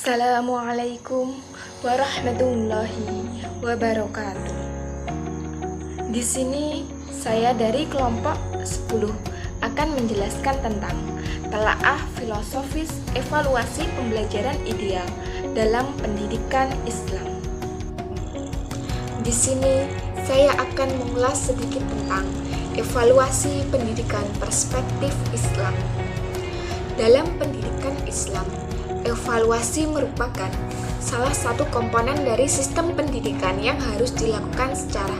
Assalamualaikum warahmatullahi wabarakatuh. Di sini saya dari kelompok 10 akan menjelaskan tentang telaah filosofis evaluasi pembelajaran ideal dalam pendidikan Islam. Di sini saya akan mengulas sedikit tentang evaluasi pendidikan perspektif Islam. Dalam pendidikan Islam, evaluasi merupakan salah satu komponen dari sistem pendidikan yang harus dilakukan secara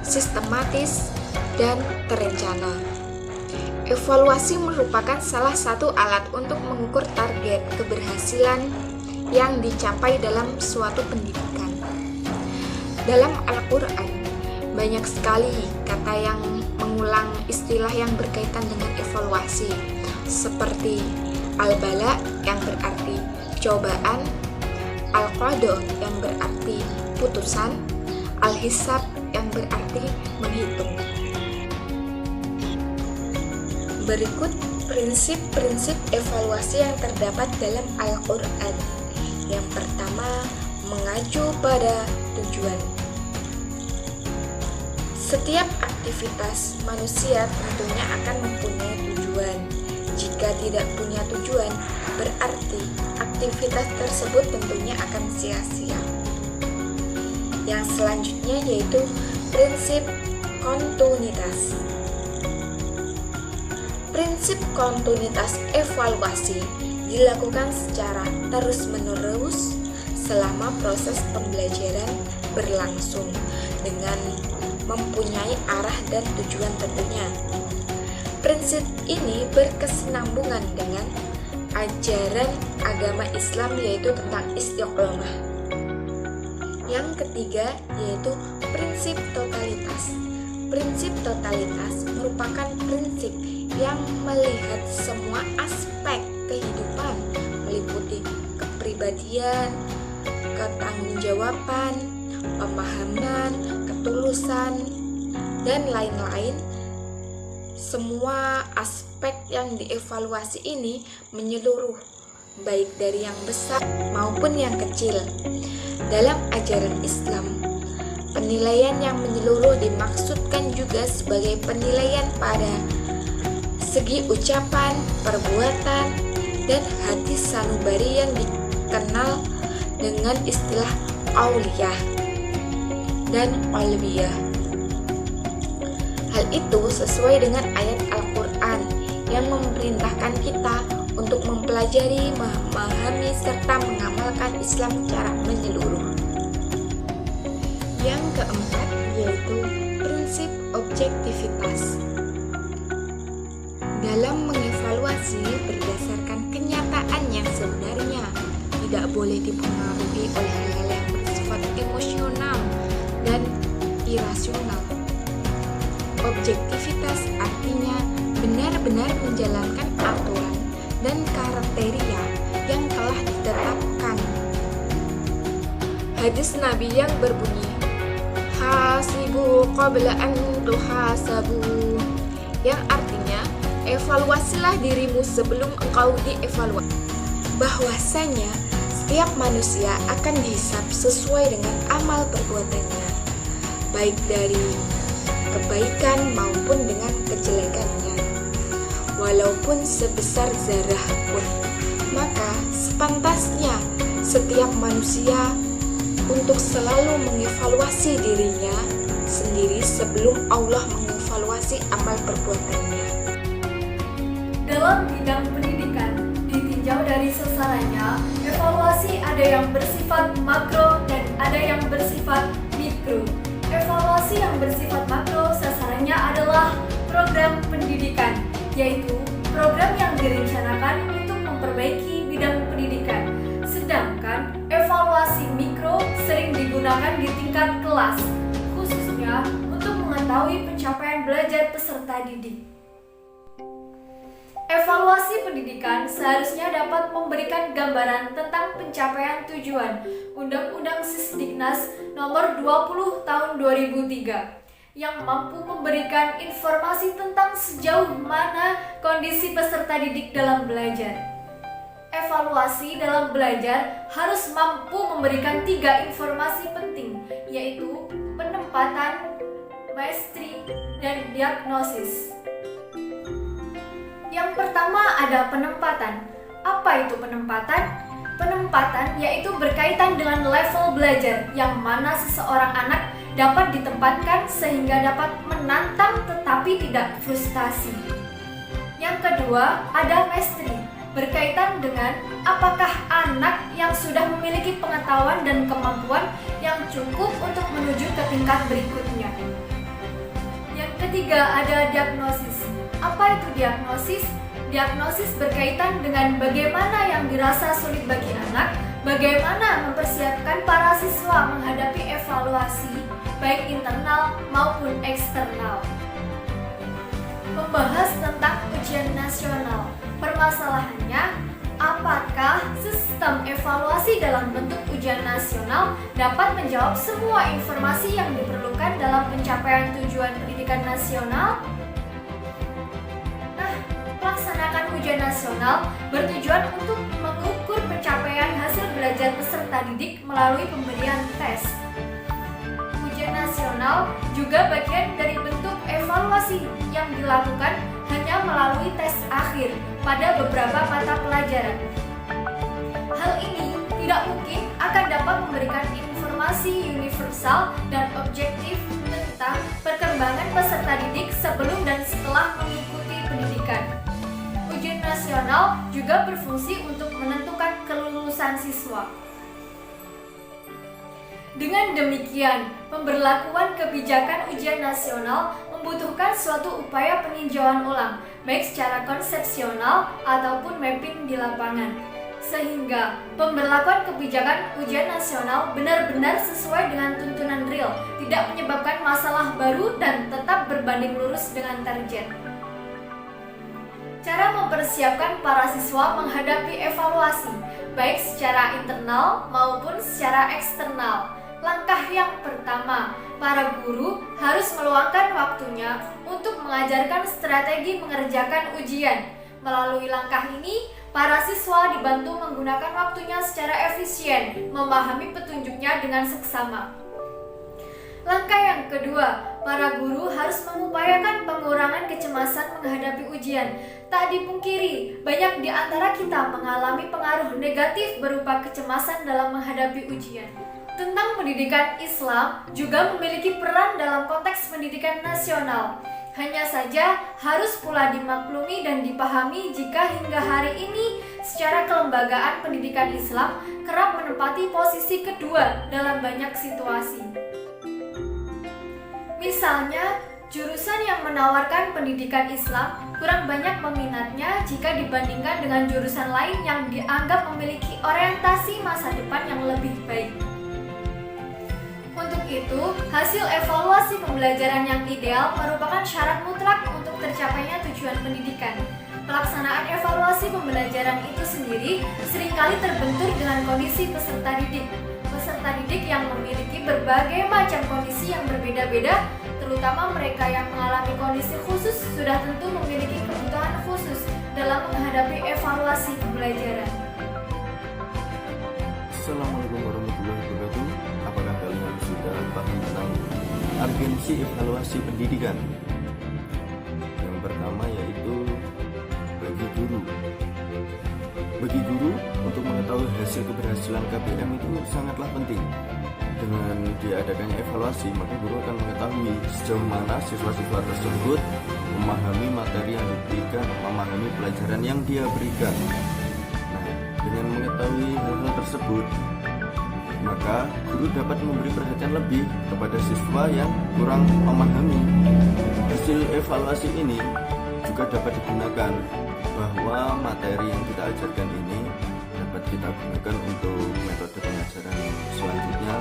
sistematis dan terencana. Evaluasi merupakan salah satu alat untuk mengukur target keberhasilan yang dicapai dalam suatu pendidikan. Dalam Al-Quran, banyak sekali kata yang mengulang istilah yang berkaitan dengan evaluasi, seperti al-bala yang berarti cobaan, al-qada yang berarti putusan, al-hisab yang berarti menghitung. Berikut prinsip-prinsip evaluasi yang terdapat dalam Al-Quran. Yang pertama, mengacu pada tujuan. Setiap aktivitas manusia tentunya akan mempunyai tujuan. Jika tidak punya tujuan, berarti aktivitas tersebut tentunya akan sia-sia. Yang selanjutnya yaitu prinsip kontinuitas. Prinsip kontinuitas evaluasi dilakukan secara terus-menerus selama proses pembelajaran berlangsung dengan mempunyai arah dan tujuan tentunya. Prinsip ini berkesinambungan dengan ajaran agama Islam, yaitu tentang istiqomah. Yang ketiga yaitu prinsip totalitas. Prinsip totalitas merupakan prinsip yang melihat semua aspek kehidupan, meliputi kepribadian, ketanggungjawaban, pemahaman, ketulusan, dan lain-lain. Semua aspek yang dievaluasi ini menyeluruh, baik dari yang besar maupun yang kecil. Dalam ajaran Islam, penilaian yang menyeluruh dimaksudkan juga sebagai penilaian pada segi ucapan, perbuatan, dan hati sanubari yang dikenal dengan istilah auliyah dan alwiyah. Hal itu sesuai dengan ayat Al-Quran yang memerintahkan kita untuk mempelajari, memahami, serta mengamalkan Islam secara menyeluruh. Yang keempat yaitu prinsip objektivitas. Dalam mengevaluasi berdasarkan kenyataan yang sebenarnya, tidak boleh dipengaruhi oleh hal-hal yang bersifat emosional dan irasional. Objektivitas artinya benar-benar menjalankan aturan dan kriteria yang telah ditetapkan. Hadis Nabi yang berbunyi, hasibu qabla an tuhasabu, yang artinya evaluasilah dirimu sebelum engkau dievaluasi. Bahwasanya setiap manusia akan dihisab sesuai dengan amal perbuatannya, baik dari kebaikan maupun dengan kejelekannya, walaupun sebesar zarah pun. Maka sepantasnya setiap manusia untuk selalu mengevaluasi dirinya sendiri sebelum Allah mengevaluasi amal perbuatannya. Dalam bidang pendidikan, ditinjau dari sasarannya, evaluasi ada yang bersifat makro dan ada yang bersifat mikro. Evaluasi yang bersifat makro sasarannya adalah program pendidikan, yaitu program yang direncanakan untuk memperbaiki bidang pendidikan. Sedangkan evaluasi mikro sering digunakan di tingkat kelas, khususnya untuk mengetahui pencapaian belajar peserta didik. Evaluasi pendidikan seharusnya dapat memberikan gambaran tentang pencapaian tujuan Undang-Undang Sisdiknas Nomor 20 Tahun 2003 yang mampu memberikan informasi tentang sejauh mana kondisi peserta didik dalam belajar. evaluasi dalam belajar harus mampu memberikan 3 informasi penting, yaitu penempatan, maestri, dan diagnosis. Yang pertama ada penempatan. Apa itu penempatan? Penempatan yaitu berkaitan dengan level belajar yang mana seseorang anak dapat ditempatkan sehingga dapat menantang tetapi tidak frustasi. Yang kedua ada maestri, berkaitan dengan apakah anak yang sudah memiliki pengetahuan dan kemampuan yang cukup untuk menuju ke tingkat berikutnya. Yang ketiga ada diagnosis. Apa itu diagnosis? Diagnosis berkaitan dengan bagaimana yang dirasa sulit bagi anak, bagaimana mempersiapkan para siswa menghadapi evaluasi, baik internal maupun eksternal. Membahas tentang ujian nasional. Permasalahannya, apakah sistem evaluasi dalam bentuk ujian nasional dapat menjawab semua informasi yang diperlukan dalam pencapaian tujuan pendidikan nasional? Melaksanakan ujian nasional bertujuan untuk mengukur pencapaian hasil belajar peserta didik melalui pemberian tes. Ujian nasional juga bagian dari bentuk evaluasi yang dilakukan hanya melalui tes akhir pada beberapa mata pelajaran. Hal ini tidak mungkin akan dapat memberikan informasi universal dan objektif tentang perkembangan peserta didik sebelum dan setelah mengikuti pendidikan. Ujian nasional juga berfungsi untuk menentukan kelulusan siswa. Dengan demikian, pemberlakuan kebijakan ujian nasional membutuhkan suatu upaya peninjauan ulang, baik secara konsepsional ataupun mapping di lapangan. Sehingga pemberlakuan kebijakan ujian nasional benar-benar sesuai dengan tuntunan real, tidak menyebabkan masalah baru dan tetap berbanding lurus dengan target. Cara mempersiapkan para siswa menghadapi evaluasi, baik secara internal maupun secara eksternal. Langkah yang pertama, para guru harus meluangkan waktunya untuk mengajarkan strategi mengerjakan ujian. Melalui langkah ini, para siswa dibantu menggunakan waktunya secara efisien, memahami petunjuknya dengan seksama. Langkah yang kedua, para guru harus mengupayakan pengurangan kecemasan menghadapi ujian. Tak dipungkiri, banyak di antara kita mengalami pengaruh negatif berupa kecemasan dalam menghadapi ujian. Tentang pendidikan Islam juga memiliki peran dalam konteks pendidikan nasional. Hanya saja harus pula dimaklumi dan dipahami jika hingga hari ini secara kelembagaan pendidikan Islam kerap menempati posisi kedua dalam banyak situasi. Misalnya, jurusan yang menawarkan pendidikan Islam kurang banyak peminatnya jika dibandingkan dengan jurusan lain yang dianggap memiliki orientasi masa depan yang lebih baik. Untuk itu, hasil evaluasi pembelajaran yang ideal merupakan syarat mutlak untuk tercapainya tujuan pendidikan. Pelaksanaan evaluasi pembelajaran itu sendiri seringkali terbentur dengan kondisi peserta didik. Peserta didik yang memiliki berbagai macam kondisi yang berbeda-beda, terutama mereka yang mengalami kondisi khusus sudah tentu memiliki kebutuhan khusus dalam menghadapi evaluasi pembelajaran. Assalamualaikum warahmatullahi wabarakatuh. Apakah kalian sudah paham tentang urgensi evaluasi pendidikan? Yang pertama yaitu bagi guru. Bagi guru, untuk mengetahui hasil keberhasilan KBM itu sangatlah penting. Dengan diadakannya evaluasi, maka guru akan mengetahui sejauh mana siswa-siswa tersebut memahami materi yang diberikan, memahami pelajaran yang dia berikan. Nah, dengan mengetahui hal-hal tersebut, maka guru dapat memberi perhatian lebih kepada siswa yang kurang memahami. Hasil evaluasi ini juga dapat digunakan bahwa materi yang kita ajarkan ini dapat kita gunakan untuk metode pengajaran selanjutnya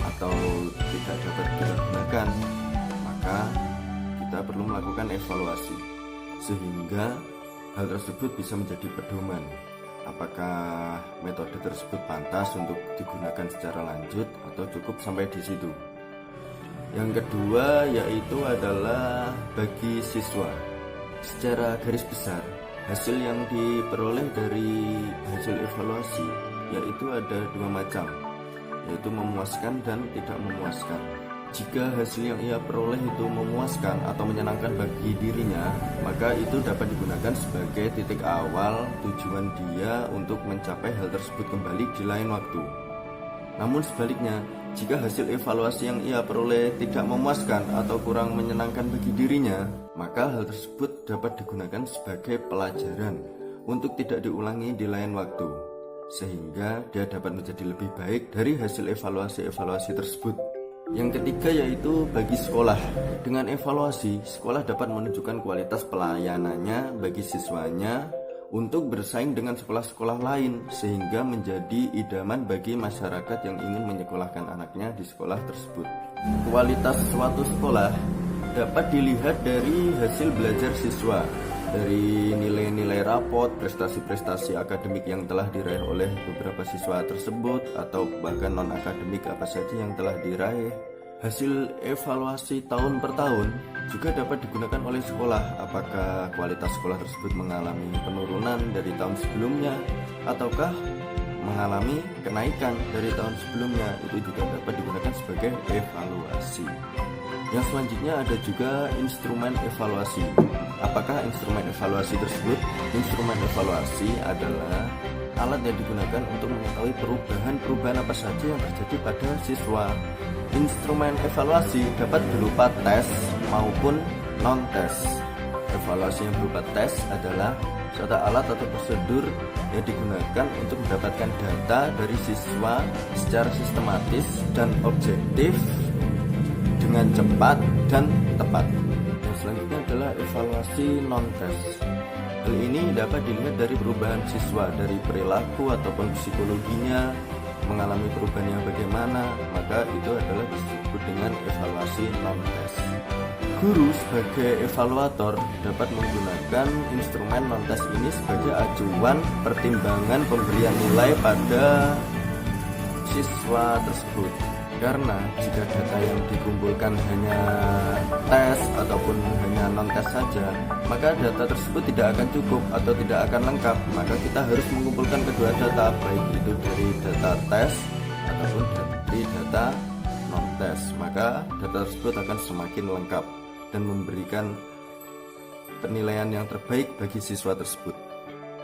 atau tidak dapat kita gunakan, maka kita perlu melakukan evaluasi sehingga hal tersebut bisa menjadi pedoman apakah metode tersebut pantas untuk digunakan secara lanjut atau cukup sampai di situ. Yang kedua yaitu adalah bagi siswa. Secara garis besar, Hasil yang diperoleh dari hasil evaluasi yaitu ada dua macam, yaitu memuaskan dan tidak memuaskan. Jika hasil yang ia peroleh itu memuaskan atau menyenangkan bagi dirinya, maka itu dapat digunakan sebagai titik awal tujuan dia untuk mencapai hal tersebut kembali di lain waktu. Namun sebaliknya, jika hasil evaluasi yang ia peroleh tidak memuaskan atau kurang menyenangkan bagi dirinya, maka hal tersebut dapat digunakan sebagai pelajaran untuk tidak diulangi di lain waktu, sehingga dia dapat menjadi lebih baik dari hasil evaluasi-evaluasi tersebut. Yang ketiga yaitu bagi sekolah. Dengan evaluasi, sekolah dapat menunjukkan kualitas pelayanannya bagi siswanya untuk bersaing dengan sekolah-sekolah lain, sehingga menjadi idaman bagi masyarakat yang ingin menyekolahkan anaknya di sekolah tersebut. Kualitas suatu sekolah dapat dilihat dari hasil belajar siswa, dari nilai-nilai rapot, prestasi-prestasi akademik yang telah diraih oleh beberapa siswa tersebut, atau bahkan non-akademik apa saja yang telah diraih. Hasil evaluasi tahun per tahun juga dapat digunakan oleh sekolah, apakah kualitas sekolah tersebut mengalami penurunan dari tahun sebelumnya ataukah mengalami kenaikan dari tahun sebelumnya. Itu juga dapat digunakan sebagai evaluasi. Yang selanjutnya ada juga instrumen evaluasi. Apakah instrumen evaluasi tersebut? Instrumen evaluasi adalah alat yang digunakan untuk mengetahui perubahan-perubahan apa saja yang terjadi pada siswa. Instrumen evaluasi dapat berupa tes maupun non-tes. Evaluasi yang berupa tes adalah suatu alat atau prosedur yang digunakan untuk mendapatkan data dari siswa secara sistematis dan objektif dengan cepat dan tepat. Yang selanjutnya adalah evaluasi non-tes. Hal ini dapat dilihat dari perubahan siswa, dari perilaku ataupun psikologinya, mengalami perubahan yang bagaimana, maka itu adalah disebut dengan evaluasi non-tes. Guru sebagai evaluator dapat menggunakan instrumen non-tes ini sebagai acuan pertimbangan pemberian nilai pada siswa tersebut. Karena jika data yang dikumpulkan hanya tes ataupun hanya non-tes saja, maka data tersebut tidak akan cukup atau tidak akan lengkap. Maka kita harus mengumpulkan kedua data, baik itu dari data tes ataupun dari data non-tes. Maka data tersebut akan semakin lengkap dan memberikan penilaian yang terbaik bagi siswa tersebut.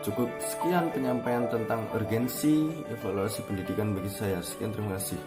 Cukup sekian penyampaian tentang urgensi evaluasi pendidikan bagi saya. Sekian, terima kasih.